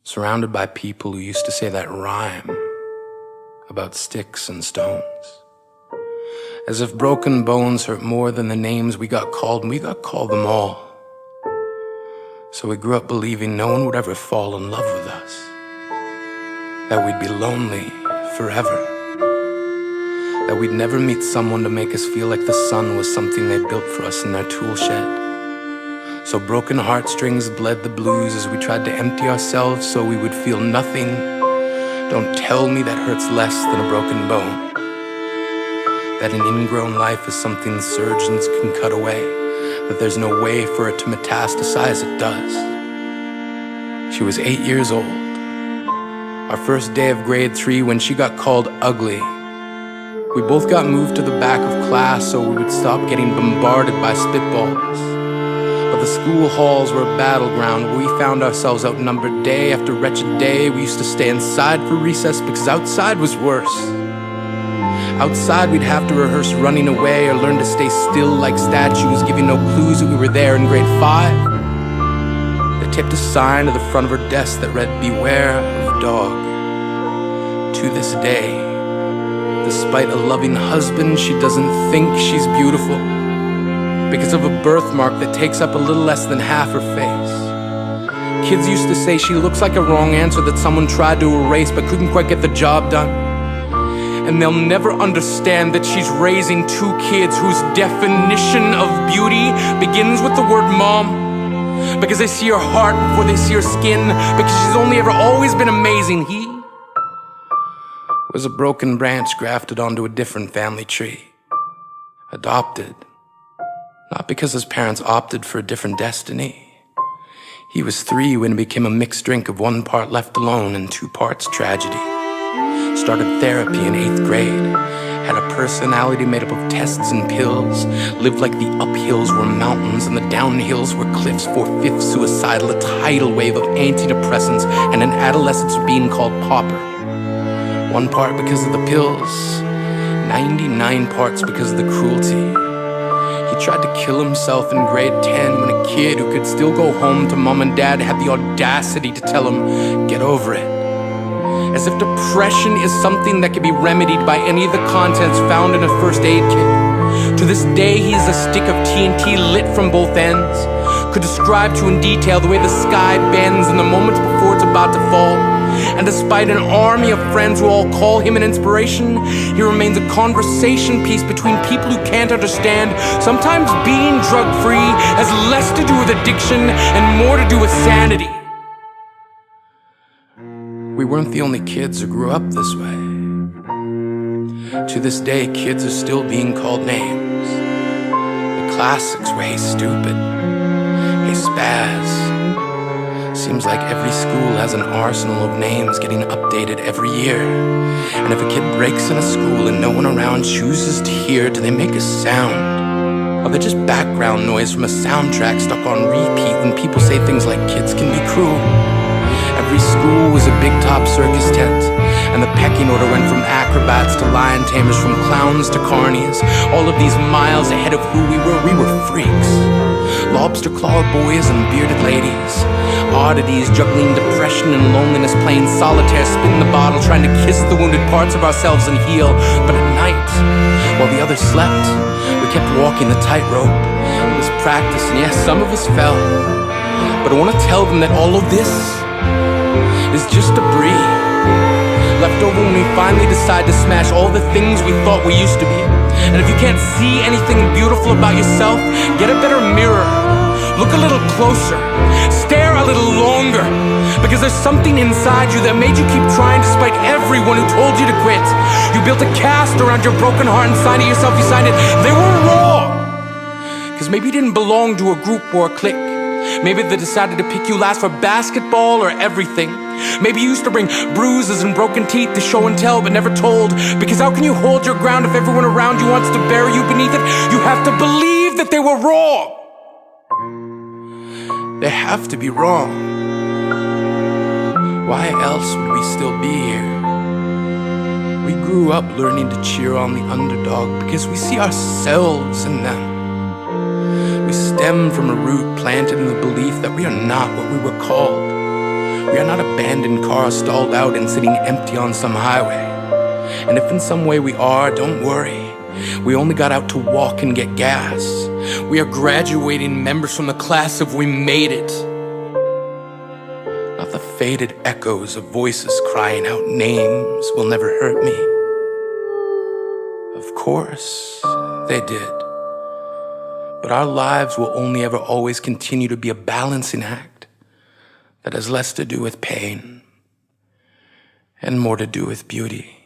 surrounded by people who used to say that rhyme about sticks and stones. As if broken bones hurt more than the names we got called, and we got called them all. So we grew up believing no one would ever fall in love with us, that we'd be lonely forever, that we'd never meet someone to make us feel like the sun was something they built for us in their tool shed. So broken heartstrings bled the blues as we tried to empty ourselves so we would feel nothing. Don't tell me that hurts less than a broken bone, that an ingrown life is something surgeons can cut away, that there's no way for it to metastasize. It does. She was 8 years old, our first day of grade 3, when she got called ugly. We both got moved to the back of class so we would stop getting bombarded by spitballs. But the school halls were a battleground where we found ourselves outnumbered day after wretched day. We used to stay inside for recess because outside was worse. Outside we'd have to rehearse running away or learn to stay still like statues, giving no clues that we were there in grade 5. They taped a sign to the front of her desk that read, "Beware of dog." To this day, despite a loving husband, she doesn't think she's beautiful because of a birthmark that takes up a little less than half her face. Kids used to say she looks like a wrong answer that someone tried to erase but couldn't quite get the job done. And they'll never understand that she's raising 2 kids whose definition of beauty begins with the word mom, because they see her heart before they see her skin, because she's only ever always been amazing. He was a broken branch grafted onto a different family tree, adopted, not because his parents opted for a different destiny. He was 3 when it became a mixed drink of 1 part left alone and 2 parts tragedy. Started therapy in 8th grade, had a personality made up of tests and pills, lived like the uphills were mountains and the downhills were cliffs, 4/5 suicidal, a tidal wave of antidepressants, and an adolescence being called pauper. 1 part because of the pills, 99 parts because of the cruelty. He tried to kill himself in grade 10 when a kid who could still go home to mom and dad had the audacity to tell him, "Get over it." As if depression is something that can be remedied by any of the contents found in a first aid kit. To this day, he is a stick of TNT lit from both ends. Could describe to in detail the way the sky bends in the moments before it's about to fall. And despite an army of friends who all call him an inspiration, he remains a conversation piece between people who can't understand. Sometimes being drug-free has less to do with addiction and more to do with sanity. We weren't the only kids who grew up this way. To this day, kids are still being called names. The classics were, "Hey stupid," "Hey spaz." Seems like every school has an arsenal of names getting updated every year. And if a kid breaks in a school and no one around chooses to hear, do they make a sound? Or they just background noise from a soundtrack stuck on repeat when people say things like kids can be cruel? Every school was a big top circus tent, and the pecking order went from acrobats to lion tamers, from clowns to carnies. All of these miles ahead of who we were freaks. Lobster claw boys and bearded ladies, oddities juggling depression and loneliness, playing solitaire, spin the bottle, trying to kiss the wounded parts of ourselves and heal. But at night, while the others slept, we kept walking the tightrope. It was practice, and yes, some of us fell. But I want to tell them that all of this is just debris left over when we finally decide to smash all the things we thought we used to be. And if you can't see anything beautiful about yourself, get a better mirror. Look a little closer. Stare a little longer. Because there's something inside you that made you keep trying despite everyone who told you to quit. You built a cast around your broken heart and signed it yourself. You signed it. They were wrong. Because maybe you didn't belong to a group or a clique. Maybe they decided to pick you last for basketball or everything. Maybe you used to bring bruises and broken teeth to show and tell but never told. Because how can you hold your ground if everyone around you wants to bury you beneath it? You have to believe that they were wrong. They have to be wrong. Why else would we still be here? We grew up learning to cheer on the underdog because we see ourselves in them. We stem from a root planted in the belief that we are not what we were called. We are not a abandoned car stalled out and sitting empty on some highway. And if in some way we are, don't worry. We only got out to walk and get gas. We are graduating members from the class of We Made It. Not the faded echoes of voices crying out names will never hurt me. Of course, they did. But our lives will only ever always continue to be a balancing act that has less to do with pain and more to do with beauty.